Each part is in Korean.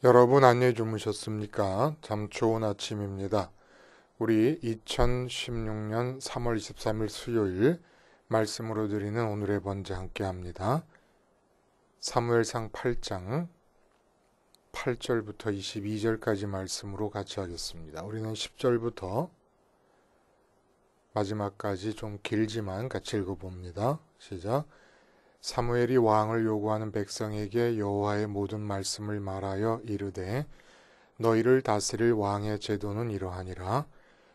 여러분 안녕히 주무셨습니까? 참 좋은 아침입니다. 우리 2016년 3월 23일 수요일 말씀으로 드리는 오늘의 번제 함께 합니다. 사무엘상 8장 8절부터 22절까지 말씀으로 같이 하겠습니다. 우리는 10절부터 마지막까지 좀 길지만 같이 읽어봅니다. 시작. 사무엘이 왕을 요구하는 백성에게 여호와의 모든 말씀을 말하여 이르되 너희를 다스릴 왕의 제도는 이러하니라.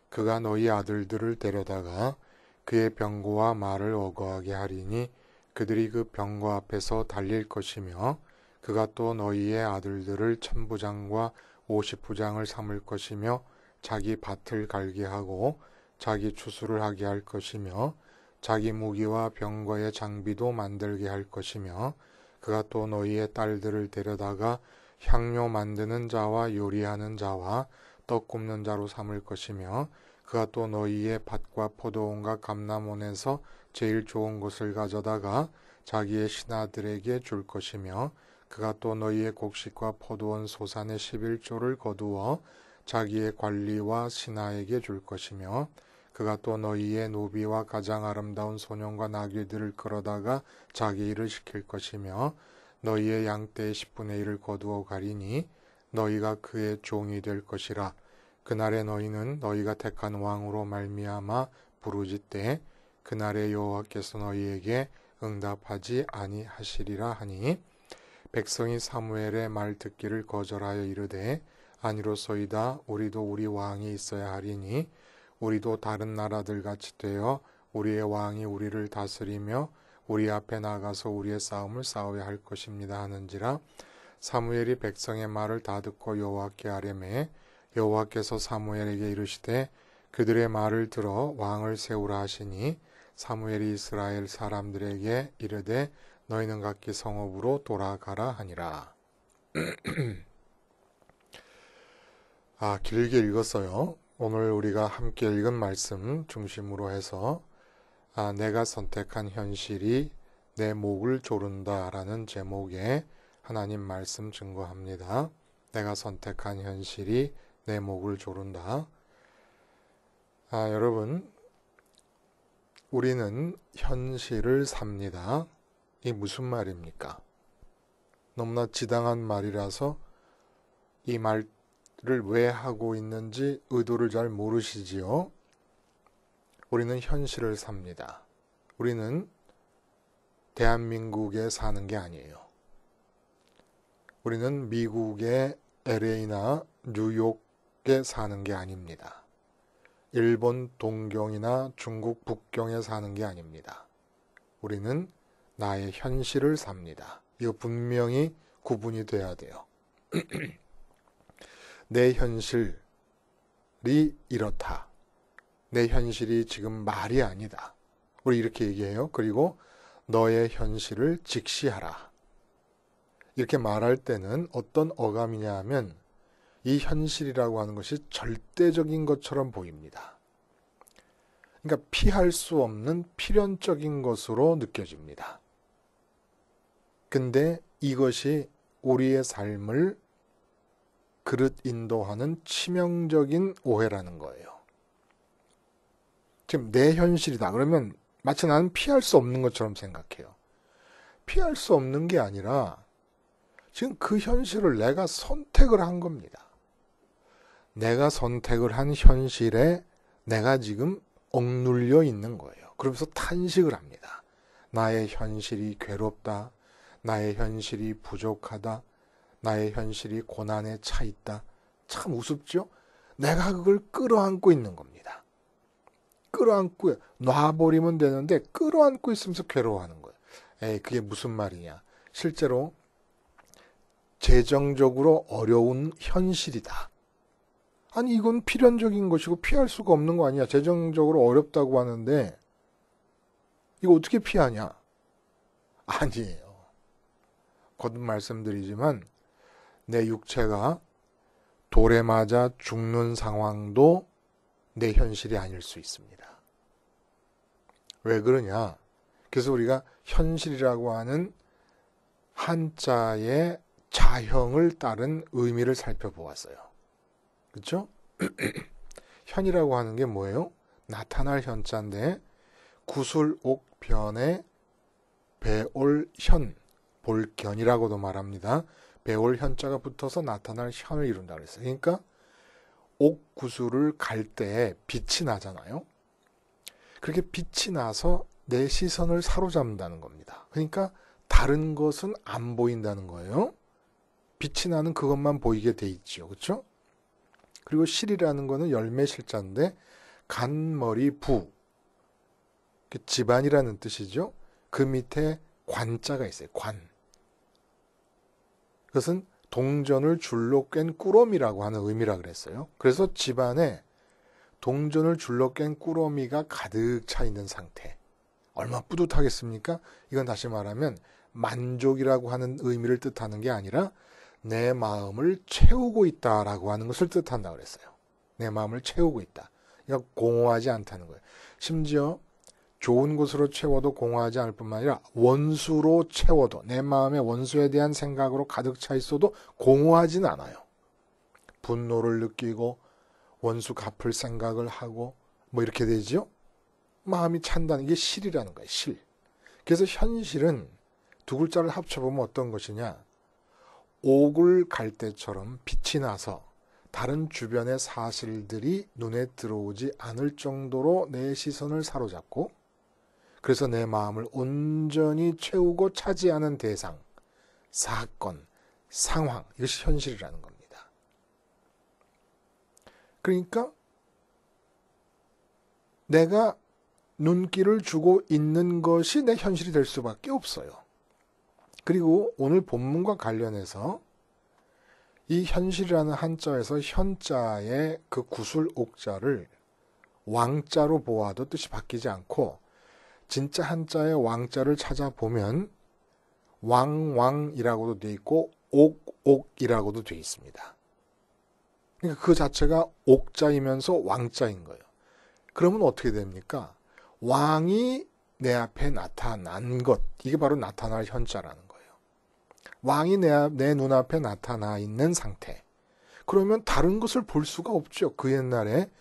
그가 너희 아들들을 데려다가 그의 병거와 말을 어거하게 하리니 그들이 그 병거 앞에서 달릴 것이며 그가 또 너희의 아들들을 천부장과 50부장을 삼을 것이며 자기 밭을 갈게 하고 자기 추수를 하게 할 것이며 자기 무기와 병거의 장비도 만들게 할 것이며 그가 또 너희의 딸들을 데려다가 향료 만드는 자와 요리하는 자와 떡 굽는 자로 삼을 것이며 그가 또 너희의 밭과 포도원과 감람원에서 제일 좋은 것을 가져다가 자기의 신하들에게 줄 것이며 그가 또 너희의 곡식과 포도원 소산의 11조를 거두어 자기의 관리와 신하에게 줄 것이며 그가 또 너희의 노비와 가장 아름다운 소년과 나귀들을 끌어다가 자기 일을 시킬 것이며 너희의 양떼의 10분의 1을 거두어 가리니 너희가 그의 종이 될 것이라. 그날에 너희는 너희가 택한 왕으로 말미암아 부르짖되 그날에 여호와께서 너희에게 응답하지 아니하시리라 하니 백성이 사무엘의 말 듣기를 거절하여 이르되 아니로소이다. 우리도 우리 왕이 있어야 하리니 우리도 다른 나라들 같이 되어 우리의 왕이 우리를 다스리며 우리 앞에 나가서 우리의 싸움을 싸워야 할 것입니다 하는지라. 사무엘이 백성의 말을 다 듣고 여호와께 아뢰매 여호와께서 사무엘에게 이르시되 그들의 말을 들어 왕을 세우라 하시니 사무엘이 이스라엘 사람들에게 이르되 너희는 각기 성읍으로 돌아가라 하니라. 길게 읽었어요. 오늘 우리가 함께 읽은 말씀 중심으로 해서 내가 선택한 현실이 내 목을 조른다 라는 제목의 하나님 말씀 증거합니다. 내가 선택한 현실이 내 목을 조른다. 여러분, 우리는 현실을 삽니다. 이게 무슨 말입니까? 너무나 지당한 말이라서 이 말을 왜 하고 있는지 의도를 잘 모르시지요? 우리는 현실을 삽니다. 우리는 대한민국에 사는 게 아니에요. 우리는 미국의 LA나 뉴욕에 사는 게 아닙니다. 일본 동경이나 중국 북경에 사는 게 아닙니다. 우리는 나의 현실을 삽니다. 이거 분명히 구분이 돼야 돼요. 내 현실이 이렇다. 내 현실이 지금 말이 아니다. 우리 이렇게 얘기해요. 그리고 너의 현실을 직시하라. 이렇게 말할 때는 어떤 어감이냐 하면 이 현실이라고 하는 것이 절대적인 것처럼 보입니다. 그러니까 피할 수 없는 필연적인 것으로 느껴집니다. 근데 이것이 우리의 삶을 그릇 인도하는 치명적인 오해라는 거예요. 지금 내 현실이다. 그러면 마치 나는 피할 수 없는 것처럼 생각해요. 피할 수 없는 게 아니라 지금 그 현실을 내가 선택을 한 겁니다. 내가 선택을 한 현실에 내가 지금 억눌려 있는 거예요. 그러면서 탄식을 합니다. 나의 현실이 괴롭다. 나의 현실이 부족하다. 나의 현실이 고난에 차 있다. 참 우습죠? 내가 그걸 끌어안고 있는 겁니다. 끌어안고 놔버리면 되는데 끌어안고 있으면서 괴로워하는 거예요. 그게 무슨 말이냐? 실제로 재정적으로 어려운 현실이다. 아니 이건 필연적인 것이고 피할 수가 없는 거 아니야. 재정적으로 어렵다고 하는데 이거 어떻게 피하냐? 아니에요. 거듭 말씀드리지만 내 육체가 돌에 맞아 죽는 상황도 내 현실이 아닐 수 있습니다. 왜 그러냐? 그래서 우리가 현실이라고 하는 한자의 자형을 따른 의미를 살펴보았어요. 그렇죠? 현이라고 하는 게 뭐예요? 나타날 현자인데 구술옥변에 배올현, 볼견이라고도 말합니다. 배올 현자가 붙어서 나타날 현을 이룬다 그랬어요. 그러니까 옥구슬을 갈 때 빛이 나잖아요. 그렇게 빛이 나서 내 시선을 사로잡는다는 겁니다. 그러니까 다른 것은 안 보인다는 거예요. 빛이 나는 그것만 보이게 돼 있지요. 그렇죠? 그리고 실이라는 거는 열매 실자인데 간머리 부, 집안이라는 뜻이죠. 그 밑에 관자가 있어요. 관. 그것은 동전을 줄로 깬 꾸러미라고 하는 의미라 그랬어요. 그래서 집안에 동전을 줄로 깬 꾸러미가 가득 차 있는 상태. 얼마나 뿌듯하겠습니까? 이건 다시 말하면 만족이라고 하는 의미를 뜻하는 게 아니라 내 마음을 채우고 있다라고 하는 것을 뜻한다 그랬어요. 내 마음을 채우고 있다. 그러니까 공허하지 않다는 거예요. 심지어 좋은 것으로 채워도 공허하지 않을 뿐만 아니라 원수로 채워도 내 마음에 원수에 대한 생각으로 가득 차 있어도 공허하진 않아요. 분노를 느끼고 원수 갚을 생각을 하고 뭐 이렇게 되죠. 마음이 찬다는 게 실이라는 거예요. 실. 그래서 현실은 두 글자를 합쳐보면 어떤 것이냐. 옥을 갈 때처럼 빛이 나서 다른 주변의 사실들이 눈에 들어오지 않을 정도로 내 시선을 사로잡고 그래서 내 마음을 온전히 채우고 차지하는 대상, 사건, 상황, 이것이 현실이라는 겁니다. 그러니까 내가 눈길을 주고 있는 것이 내 현실이 될 수밖에 없어요. 그리고 오늘 본문과 관련해서 이 현실이라는 한자에서 현자의 그 구술 옥자를 왕자로 보아도 뜻이 바뀌지 않고 진짜 한자의 왕자를 찾아보면 왕왕이라고도 되어 있고 옥옥이라고도 되어 있습니다. 그러니까 그 자체가 옥자이면서 왕자인 거예요. 그러면 어떻게 됩니까? 왕이 내 앞에 나타난 것, 이게 바로 나타날 현자라는 거예요. 왕이 내 눈앞에 나타나 있는 상태. 그러면 다른 것을 볼 수가 없죠. 그 옛날에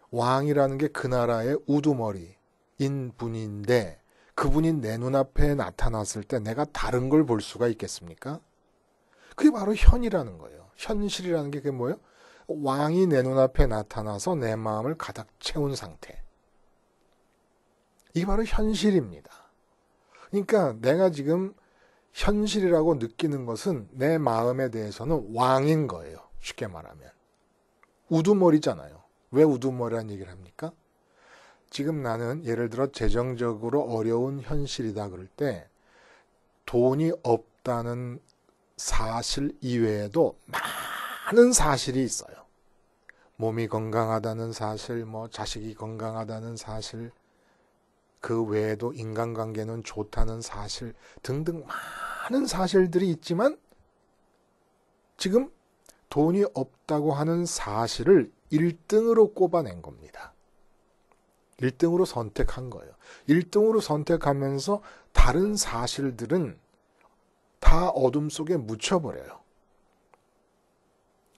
왕이라는 게 그 나라의 우두머리인 분인데 그분이 내 눈앞에 나타났을 때 내가 다른 걸 볼 수가 있겠습니까? 그게 바로 현이라는 거예요. 현실이라는 게 그게 뭐예요? 왕이 내 눈앞에 나타나서 내 마음을 가득 채운 상태. 이게 바로 현실입니다. 그러니까 내가 지금 현실이라고 느끼는 것은 내 마음에 대해서는 왕인 거예요. 쉽게 말하면. 우두머리잖아요. 왜 우두머리라는 얘기를 합니까? 지금 나는 예를 들어 재정적으로 어려운 현실이다 그럴 때 돈이 없다는 사실 이외에도 많은 사실이 있어요. 몸이 건강하다는 사실, 자식이 건강하다는 사실, 그 외에도 인간관계는 좋다는 사실 등등 많은 사실들이 있지만 지금 돈이 없다고 하는 사실을 1등으로 꼽아낸 겁니다. 1등으로 선택한 거예요. 1등으로 선택하면서 다른 사실들은 다 어둠 속에 묻혀버려요.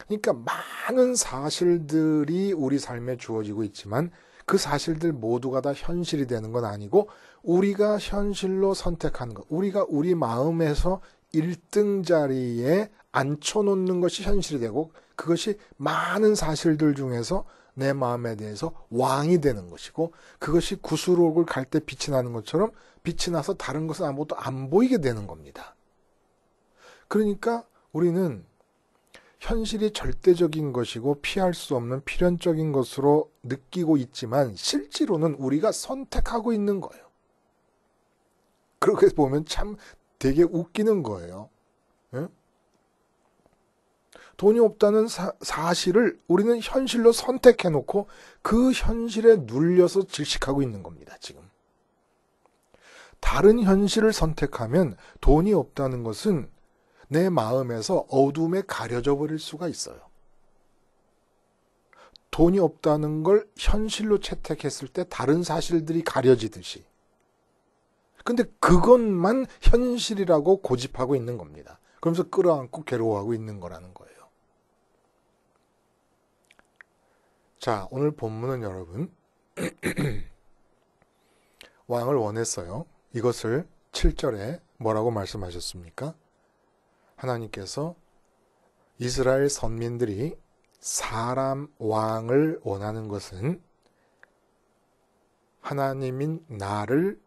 그러니까 많은 사실들이 우리 삶에 주어지고 있지만 그 사실들 모두가 다 현실이 되는 건 아니고 우리가 현실로 선택하는 것, 우리가 우리 마음에서 1등 자리에 앉혀놓는 것이 현실이 되고 그것이 많은 사실들 중에서 내 마음에 대해서 왕이 되는 것이고 그것이 구수록을 갈 때 빛이 나는 것처럼 빛이 나서 다른 것은 아무것도 안 보이게 되는 겁니다. 그러니까 우리는 현실이 절대적인 것이고 피할 수 없는 필연적인 것으로 느끼고 있지만 실제로는 우리가 선택하고 있는 거예요. 그렇게 보면 참 되게 웃기는 거예요. 예? 돈이 없다는 사실을 우리는 현실로 선택해놓고 그 현실에 눌려서 질식하고 있는 겁니다. 지금. 다른 현실을 선택하면 돈이 없다는 것은 내 마음에서 어둠에 가려져 버릴 수가 있어요. 돈이 없다는 걸 현실로 채택했을 때 다른 사실들이 가려지듯이. 근데 그것만 현실이라고 고집하고 있는 겁니다. 그러면서 끌어안고 괴로워하고 있는 거라는 거예요. 자, 오늘 본문은 여러분 왕을 원했어요. 이것을 7절에 뭐라고 말씀하셨습니까? 하나님께서 이스라엘 선민들이 사람 왕을 원하는 것은 하나님인 나를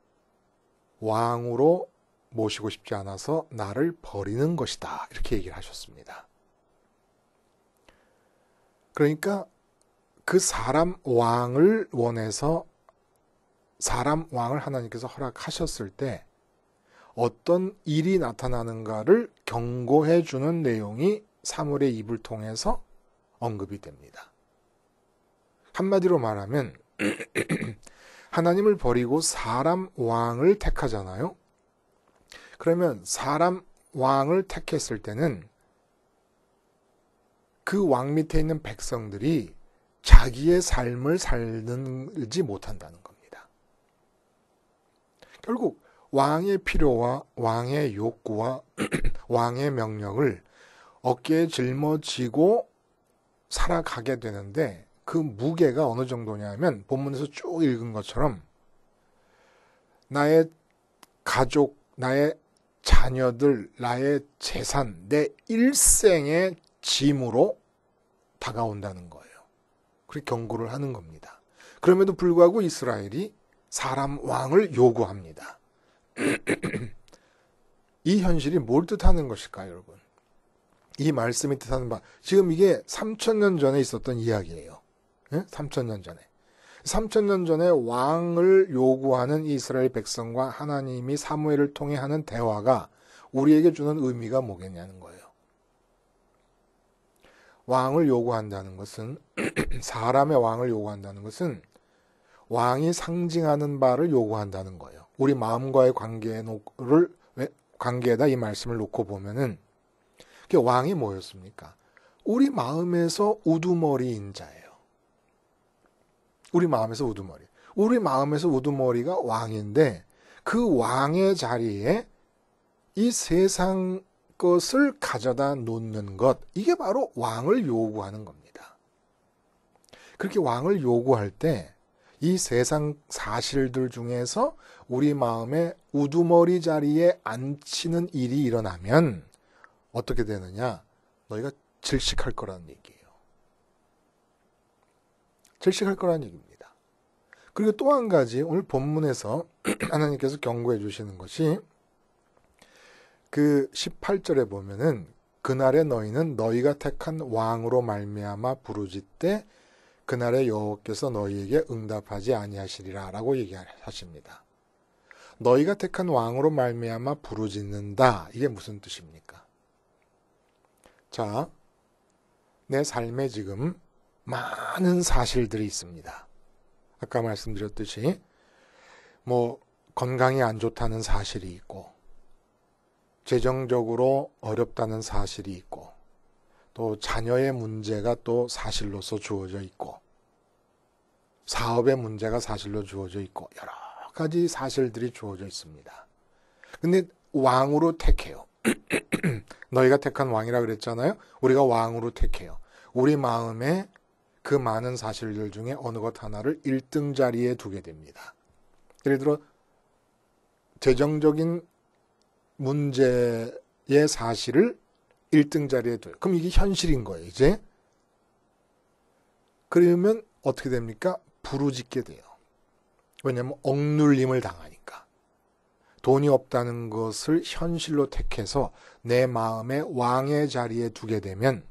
왕으로 모시고 싶지 않아서 나를 버리는 것이다. 이렇게 얘기를 하셨습니다. 그러니까 그 사람 왕을 원해서 사람 왕을 하나님께서 허락하셨을 때 어떤 일이 나타나는가를 경고해 주는 내용이 사무엘의 입을 통해서 언급이 됩니다. 한마디로 말하면 하나님을 버리고 사람 왕을 택하잖아요. 그러면 사람 왕을 택했을 때는 그 왕 밑에 있는 백성들이 자기의 삶을 살지 못한다는 겁니다. 결국 왕의 필요와 왕의 욕구와 왕의 명령을 어깨에 짊어지고 살아가게 되는데 그 무게가 어느 정도냐면 본문에서 쭉 읽은 것처럼 나의 가족, 나의 자녀들, 나의 재산, 내 일생의 짐으로 다가온다는 거예요. 그렇게 경고를 하는 겁니다. 그럼에도 불구하고 이스라엘이 사람 왕을 요구합니다. 이 현실이 뭘 뜻하는 것일까요, 여러분? 이 말씀이 뜻하는 바, 지금 이게 3,000년 전에 있었던 이야기예요. 3,000년 전에. 3,000년 전에 왕을 요구하는 이스라엘 백성과 하나님이 사무엘을 통해 하는 대화가 우리에게 주는 의미가 뭐겠냐는 거예요. 왕을 요구한다는 것은 사람의 왕을 요구한다는 것은 왕이 상징하는 바를 요구한다는 거예요. 우리 마음과의 관계에다 이 말씀을 놓고 보면은 왕이 뭐였습니까? 우리 마음에서 우두머리인 자예요. 우리 마음에서 우두머리. 우리 마음에서 우두머리가 왕인데 그 왕의 자리에 이 세상 것을 가져다 놓는 것, 이게 바로 왕을 요구하는 겁니다. 그렇게 왕을 요구할 때 이 세상 사실들 중에서 우리 마음에 우두머리 자리에 앉히는 일이 일어나면 어떻게 되느냐? 너희가 질식할 거라는 얘기예요. 질식할 거라는 얘기입니다. 그리고 또 한 가지 오늘 본문에서 하나님께서 경고해 주시는 것이 그 18절에 보면은 그날에 너희는 너희가 택한 왕으로 말미암아 부르짖되 그날에 여호와께서 너희에게 응답하지 아니하시리라 라고 얘기하십니다. 너희가 택한 왕으로 말미암아 부르짖는다. 이게 무슨 뜻입니까? 자, 내 삶에 지금 많은 사실들이 있습니다. 아까 말씀드렸듯이 건강이 안 좋다는 사실이 있고 재정적으로 어렵다는 사실이 있고 또 자녀의 문제가 또 사실로서 주어져 있고 사업의 문제가 사실로 주어져 있고 여러 가지 사실들이 주어져 있습니다. 근데 왕으로 택해요. 너희가 택한 왕이라 그랬잖아요. 우리가 왕으로 택해요. 우리 마음에 그 많은 사실들 중에 어느 것 하나를 1등 자리에 두게 됩니다. 예를 들어 재정적인 문제의 사실을 1등 자리에 둬요. 그럼 이게 현실인 거예요, 이제. 그러면 어떻게 됩니까? 부르짖게 돼요. 왜냐하면 억눌림을 당하니까. 돈이 없다는 것을 현실로 택해서 내 마음에 왕의 자리에 두게 되면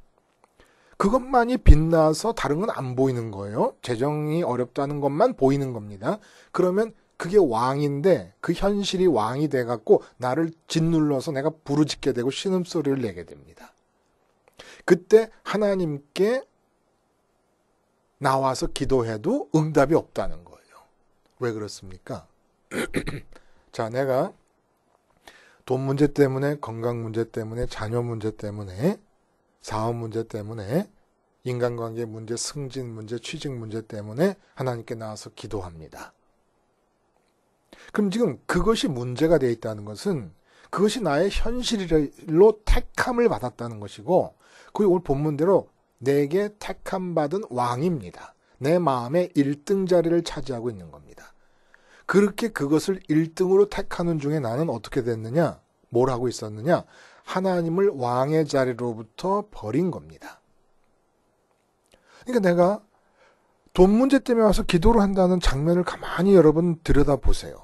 그것만이 빛나서 다른 건 안 보이는 거예요. 재정이 어렵다는 것만 보이는 겁니다. 그러면 그게 왕인데 그 현실이 왕이 돼갖고 나를 짓눌러서 내가 부르짖게 되고 신음소리를 내게 됩니다. 그때 하나님께 나와서 기도해도 응답이 없다는 거예요. 왜 그렇습니까? 자, 내가 돈 문제 때문에, 건강 문제 때문에, 자녀 문제 때문에, 사업 문제 때문에, 인간관계 문제, 승진 문제, 취직 문제 때문에 하나님께 나와서 기도합니다. 그럼 지금 그것이 문제가 되어 있다는 것은 그것이 나의 현실로 택함을 받았다는 것이고, 그게 오늘 본문대로 내게 택함 받은 왕입니다. 내 마음의 1등 자리를 차지하고 있는 겁니다. 그렇게 그것을 1등으로 택하는 중에 나는 어떻게 됐느냐? 뭘 하고 있었느냐? 하나님을 왕의 자리로부터 버린 겁니다. 그러니까 내가 돈 문제 때문에 와서 기도를 한다는 장면을 가만히 여러분 들여다보세요.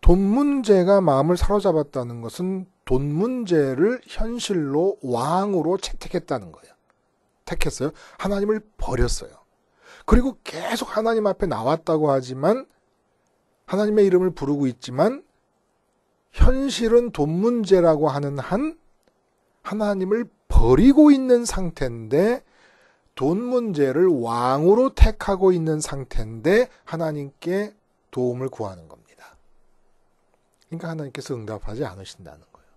돈 문제가 마음을 사로잡았다는 것은 돈 문제를 현실로 왕으로 채택했다는 거예요. 택했어요. 하나님을 버렸어요. 그리고 계속 하나님 앞에 나왔다고 하지만 하나님의 이름을 부르고 있지만 현실은 돈 문제라고 하는 한 하나님을 버리고 있는 상태인데 돈 문제를 왕으로 택하고 있는 상태인데 하나님께 도움을 구하는 겁니다. 그러니까 하나님께서 응답하지 않으신다는 거예요.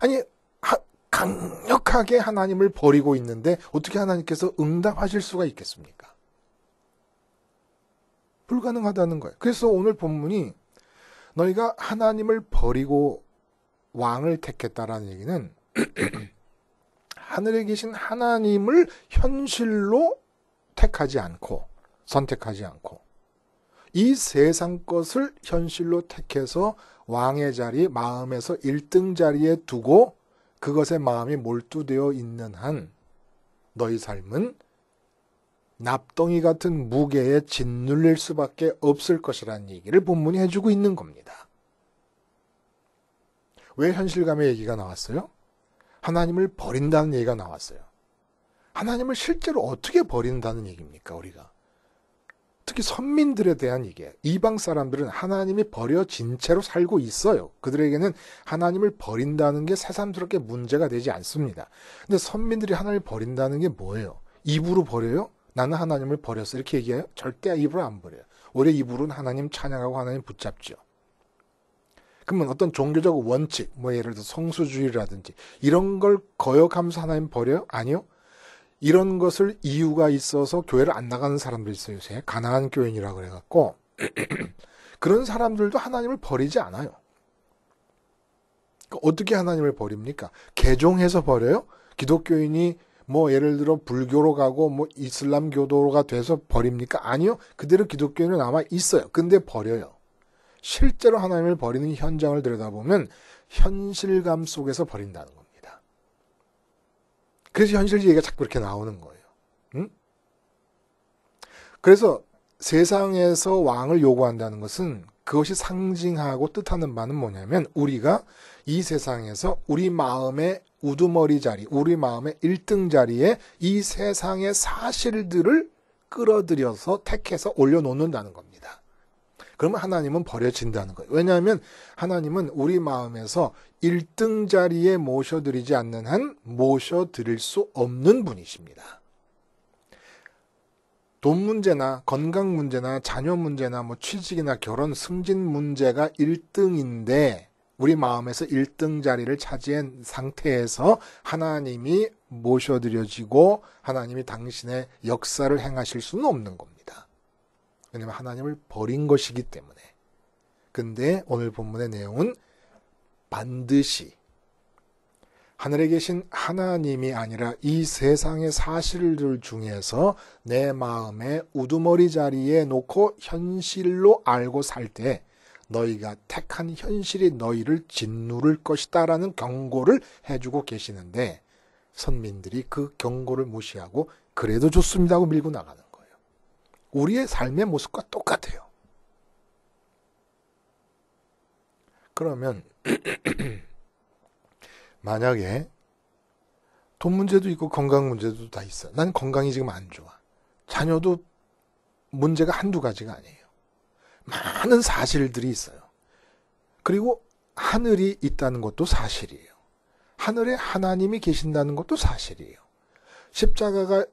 아니 강력하게 하나님을 버리고 있는데 어떻게 하나님께서 응답하실 수가 있겠습니까? 불가능하다는 거예요. 그래서 오늘 본문이 너희가 하나님을 버리고 왕을 택했다라는 얘기는 하늘에 계신 하나님을 현실로 택하지 않고 선택하지 않고 이 세상 것을 현실로 택해서 왕의 자리, 마음에서 1등 자리에 두고 그것에 마음이 몰두되어 있는 한 너희 삶은 납덩이 같은 무게에 짓눌릴 수밖에 없을 것이라는 얘기를 본문이 해주고 있는 겁니다. 왜 현실감의 얘기가 나왔어요? 하나님을 버린다는 얘기가 나왔어요. 하나님을 실제로 어떻게 버린다는 얘기입니까, 우리가? 특히 선민들에 대한 얘기예요. 이방 사람들은 하나님이 버려진 채로 살고 있어요. 그들에게는 하나님을 버린다는 게 새삼스럽게 문제가 되지 않습니다. 근데 선민들이 하나님을 버린다는 게 뭐예요? 입으로 버려요? 나는 하나님을 버렸어. 이렇게 얘기해요? 절대 입으로 안 버려요. 오히려 입으로는 하나님 찬양하고 하나님 붙잡죠. 그러면 어떤 종교적 원칙, 예를 들어 성수주의라든지 이런 걸 거역하면서 하나님 버려요? 아니요. 이런 것을 이유가 있어서 교회를 안 나가는 사람도 있어요. 요새 가난한 교인이라고 그래갖고 그런 사람들도 하나님을 버리지 않아요. 어떻게 하나님을 버립니까? 개종해서 버려요? 기독교인이 예를 들어 불교로 가고 이슬람교도가 돼서 버립니까? 아니요. 그대로 기독교인은 남아 있어요. 근데 버려요. 실제로 하나님을 버리는 현장을 들여다보면 현실감 속에서 버린다는 겁니다. 그래서 현실 얘기가 자꾸 이렇게 나오는 거예요. 응? 그래서 세상에서 왕을 요구한다는 것은 그것이 상징하고 뜻하는 바는 뭐냐면 우리가 이 세상에서 우리 마음의 우두머리 자리, 우리 마음의 1등 자리에 이 세상의 사실들을 끌어들여서 택해서 올려놓는다는 겁니다. 그러면 하나님은 버려진다는 거예요. 왜냐하면 하나님은 우리 마음에서 1등 자리에 모셔드리지 않는 한 모셔드릴 수 없는 분이십니다. 돈 문제나 건강 문제나 자녀 문제나 취직이나 결혼, 승진 문제가 1등인데 우리 마음에서 1등 자리를 차지한 상태에서 하나님이 모셔드려지고 하나님이 당신의 역사를 행하실 수는 없는 겁니다. 왜냐하면 하나님을 버린 것이기 때문에. 근데 오늘 본문의 내용은 반드시 하늘에 계신 하나님이 아니라 이 세상의 사실들 중에서 내 마음의 우두머리 자리에 놓고 현실로 알고 살 때 너희가 택한 현실이 너희를 짓누를 것이다 라는 경고를 해주고 계시는데 선민들이 그 경고를 무시하고 그래도 좋습니다 하고 밀고 나가는 거예요. 우리의 삶의 모습과 똑같아요. 그러면 만약에 돈 문제도 있고 건강 문제도 다 있어요. 난 건강이 지금 안 좋아. 자녀도 문제가 한두 가지가 아니에요. 많은 사실들이 있어요. 그리고 하늘이 있다는 것도 사실이에요. 하늘에 하나님이 계신다는 것도 사실이에요. 십자가가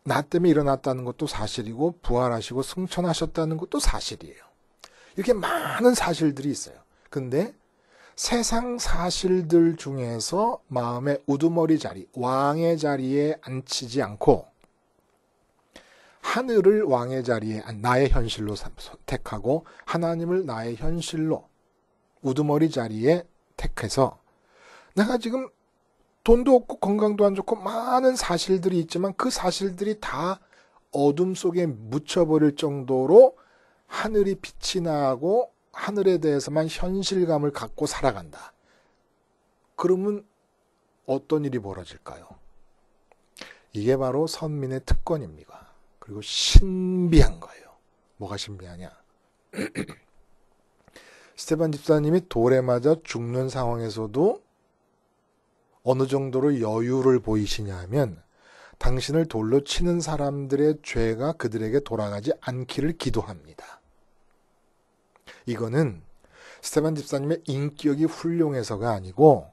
나 때문에 일어났다는 것도 사실이고 부활하시고 승천하셨다는 것도 사실이에요. 이렇게 많은 사실들이 있어요. 근데 세상 사실들 중에서 마음의 우두머리 자리, 왕의 자리에 앉히지 않고 하늘을 왕의 자리에 나의 현실로 택하고 하나님을 나의 현실로 우두머리 자리에 택해서 내가 지금 돈도 없고 건강도 안 좋고 많은 사실들이 있지만 그 사실들이 다 어둠 속에 묻혀버릴 정도로 하늘이 빛이 나고 하늘에 대해서만 현실감을 갖고 살아간다. 그러면 어떤 일이 벌어질까요? 이게 바로 선민의 특권입니다. 그리고 신비한 거예요. 뭐가 신비하냐? 스테반 집사님이 돌에 맞아 죽는 상황에서도 어느 정도로 여유를 보이시냐 하면 당신을 돌로 치는 사람들의 죄가 그들에게 돌아가지 않기를 기도합니다. 이거는 스테반 집사님의 인격이 훌륭해서가 아니고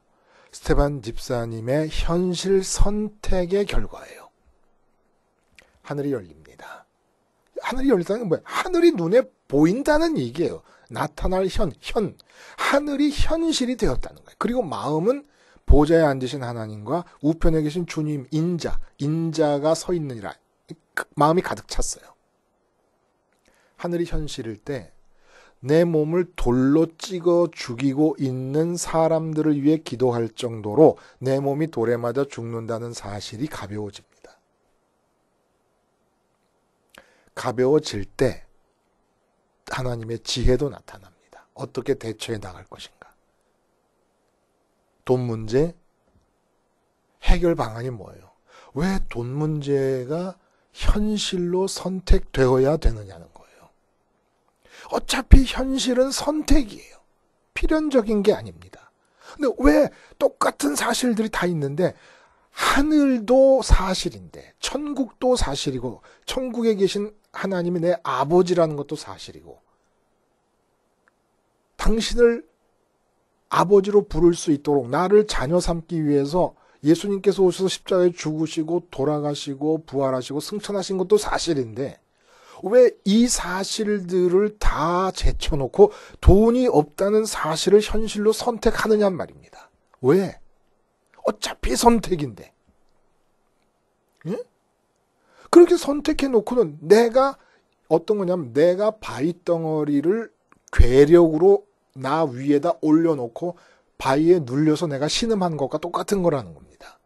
스테반 집사님의 현실 선택의 결과예요. 하늘이 열립니다. 하늘이 열린다는 건 뭐예요? 하늘이 눈에 보인다는 얘기예요. 나타날 하늘이 현실이 되었다는 거예요. 그리고 마음은 보좌에 앉으신 하나님과 우편에 계신 주님 인자가 서 있느니라. 마음이 가득 찼어요. 하늘이 현실일 때 내 몸을 돌로 찍어 죽이고 있는 사람들을 위해 기도할 정도로 내 몸이 돌에 맞아 죽는다는 사실이 가벼워집니다. 가벼워질 때 하나님의 지혜도 나타납니다. 어떻게 대처해 나갈 것인가? 돈 문제 해결 방안이 뭐예요? 왜 돈 문제가 현실로 선택되어야 되느냐는 거예요. 어차피 현실은 선택이에요. 필연적인 게 아닙니다. 근데 왜 똑같은 사실들이 다 있는데 하늘도 사실인데 천국도 사실이고 천국에 계신 하나님이 내 아버지라는 것도 사실이고 당신을 아버지로 부를 수 있도록 나를 자녀 삼기 위해서 예수님께서 오셔서 십자가에 죽으시고 돌아가시고 부활하시고 승천하신 것도 사실인데 왜 이 사실들을 다 제쳐놓고 돈이 없다는 사실을 현실로 선택하느냐 말입니다. 왜? 어차피 선택인데. 예? 그렇게 선택해놓고는 내가 어떤 거냐면 내가 바위덩어리를 괴력으로 나 위에다 올려놓고 바위에 눌려서 내가 신음한 것과 똑같은 거라는 겁니다.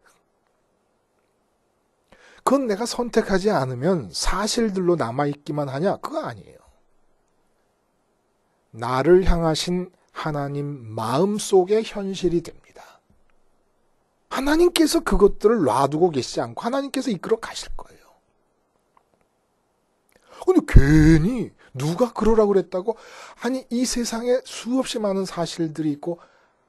그건 내가 선택하지 않으면 사실들로 남아있기만 하냐? 그거 아니에요. 나를 향하신 하나님 마음속의 현실이 됩니다. 하나님께서 그것들을 놔두고 계시지 않고 하나님께서 이끌어 가실 거예요. 근데 괜히 누가 그러라고 그랬다고? 아니 이 세상에 수없이 많은 사실들이 있고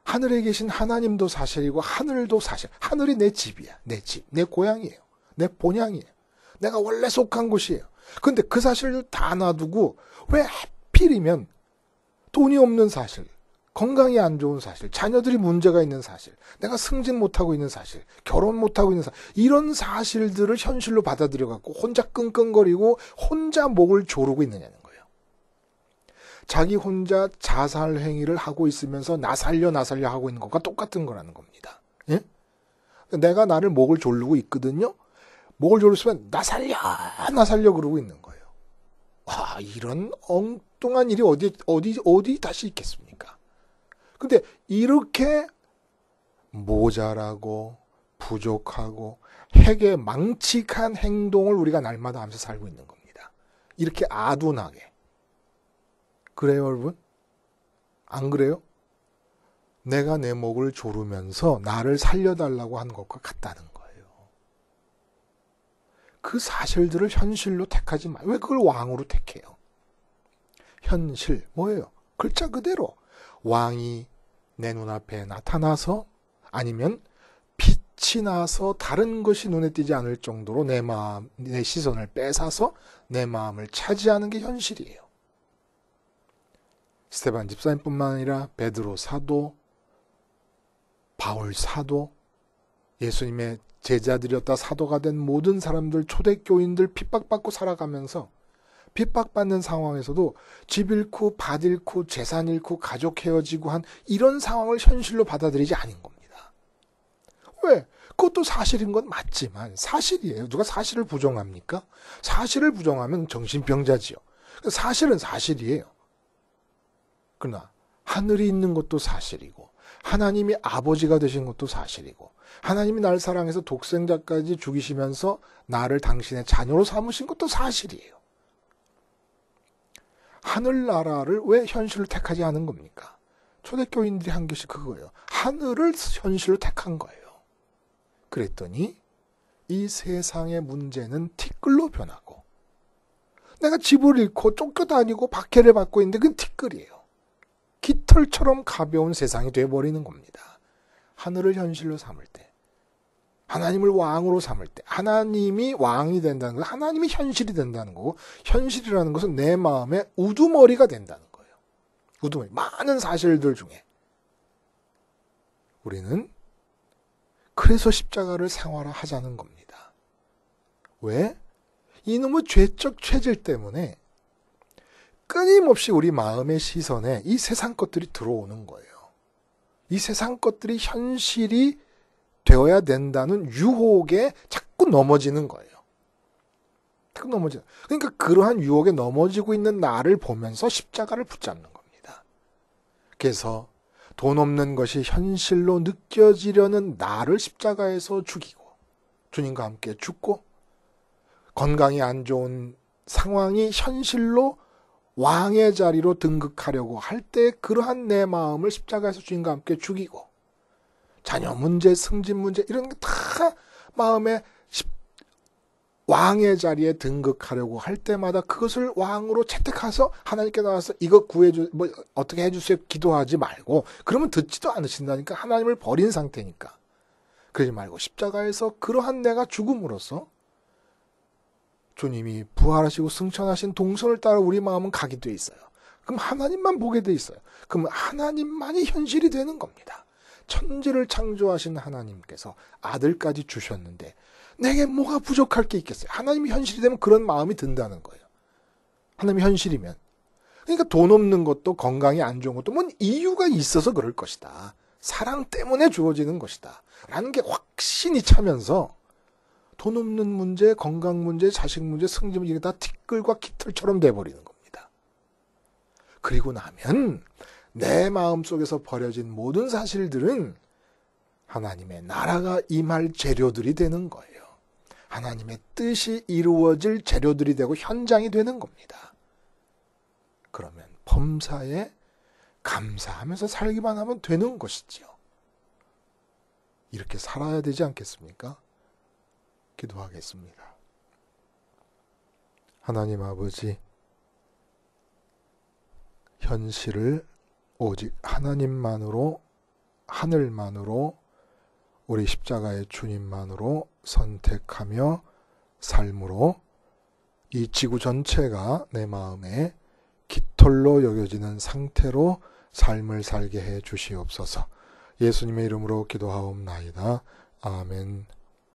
하늘에 계신 하나님도 사실이고 하늘도 사실. 하늘이 내 집이야. 내 집. 내 고향이에요. 내 본향이에요. 내가 원래 속한 곳이에요. 근데 그 사실을 다 놔두고 왜 하필이면 돈이 없는 사실, 건강이 안 좋은 사실, 자녀들이 문제가 있는 사실, 내가 승진 못하고 있는 사실, 결혼 못하고 있는 사실, 이런 사실들을 현실로 받아들여갖고 혼자 끙끙거리고 혼자 목을 조르고 있느냐는 거예요. 자기 혼자 자살 행위를 하고 있으면서 나 살려 하고 있는 것과 똑같은 거라는 겁니다. 예? 내가 나를 목을 조르고 있거든요. 목을 조르면 나 살려 그러고 있는 거예요. 와, 이런 엉뚱한 일이 어디 다시 있겠습니까? 근데 이렇게 모자라고 부족하고 핵에 망측한 행동을 우리가 날마다 하면서 살고 있는 겁니다. 이렇게 아둔하게. 그래요, 여러분? 안 그래요? 내가 내 목을 조르면서 나를 살려달라고 한 것과 같다는 거예요. 그 사실들을 현실로 택하지 마요. 왜 그걸 왕으로 택해요? 현실, 뭐예요? 글자 그대로 왕이 내 눈앞에 나타나서 아니면 빛이 나서 다른 것이 눈에 띄지 않을 정도로 내 시선을 뺏어서 내 마음을 차지하는 게 현실이에요. 스테반 집사님뿐만 아니라 베드로 사도, 바울 사도, 예수님의 제자들이었다 사도가 된 모든 사람들, 초대교인들 핍박받고 살아가면서 핍박받는 상황에서도 집 잃고 밭 잃고 재산 잃고 가족 헤어지고 한 이런 상황을 현실로 받아들이지 않은 겁니다. 왜? 그것도 사실인 건 맞지만 사실이에요. 누가 사실을 부정합니까? 사실을 부정하면 정신병자지요. 사실은 사실이에요. 그러나 하늘이 있는 것도 사실이고 하나님이 아버지가 되신 것도 사실이고 하나님이 날 사랑해서 독생자까지 죽이시면서 나를 당신의 자녀로 삼으신 것도 사실이에요. 하늘나라를 왜 현실로 택하지 않은 겁니까? 초대교인들이 한 것이 그거예요. 하늘을 현실로 택한 거예요. 그랬더니 이 세상의 문제는 티끌로 변하고 내가 집을 잃고 쫓겨다니고 박해를 받고 있는데 그건 티끌이에요. 깃털처럼 가벼운 세상이 돼버리는 겁니다. 하늘을 현실로 삼을 때, 하나님을 왕으로 삼을 때, 하나님이 왕이 된다는 것은 하나님이 현실이 된다는 거고, 현실이라는 것은 내 마음의 우두머리가 된다는 거예요. 우두머리. 많은 사실들 중에. 우리는 그래서 십자가를 생활화하자는 겁니다. 왜? 이놈의 죄적 체질 때문에 끊임없이 우리 마음의 시선에 이 세상 것들이 들어오는 거예요. 이 세상 것들이 현실이 되어야 된다는 유혹에 자꾸 넘어지는 거예요. 자꾸 넘어지는. 그러니까 그러한 유혹에 넘어지고 있는 나를 보면서 십자가를 붙잡는 겁니다. 그래서 돈 없는 것이 현실로 느껴지려는 나를 십자가에서 죽이고 주님과 함께 죽고 건강이 안 좋은 상황이 현실로 왕의 자리로 등극하려고 할 때 그러한 내 마음을 십자가에서 주님과 함께 죽이고 자녀 문제, 승진 문제 이런 게 다 마음에 왕의 자리에 등극하려고 할 때마다 그것을 왕으로 채택해서 하나님께 나와서 이거 구해주, 어떻게 해주세요 기도하지 말고 그러면 듣지도 않으신다니까 하나님을 버린 상태니까 그러지 말고 십자가에서 그러한 내가 죽음으로써 주님이 부활하시고 승천하신 동선을 따라 우리 마음은 가게 돼 있어요. 그럼 하나님만 보게 돼 있어요. 그럼 하나님만이 현실이 되는 겁니다. 천지를 창조하신 하나님께서 아들까지 주셨는데 내게 뭐가 부족할 게 있겠어요? 하나님이 현실이 되면 그런 마음이 든다는 거예요. 하나님이 현실이면. 그러니까 돈 없는 것도 건강이 안 좋은 것도 뭔 이유가 있어서 그럴 것이다. 사랑 때문에 주어지는 것이다. 라는 게 확신이 차면서 돈 없는 문제, 건강 문제, 자식 문제, 승진 문제 이게 다 티끌과 깃털처럼 돼버리는 겁니다. 그리고 나면 내 마음속에서 버려진 모든 사실들은 하나님의 나라가 임할 재료들이 되는 거예요. 하나님의 뜻이 이루어질 재료들이 되고 현장이 되는 겁니다. 그러면 범사에 감사하면서 살기만 하면 되는 것이지요. 이렇게 살아야 되지 않겠습니까? 기도하겠습니다. 하나님 아버지, 현실을 오직 하나님만으로, 하늘만으로, 우리 십자가의 주님만으로 선택하며 삶으로 이 지구 전체가 내 마음에 깃털로 여겨지는 상태로 삶을 살게 해 주시옵소서. 예수님의 이름으로 기도하옵나이다. 아멘.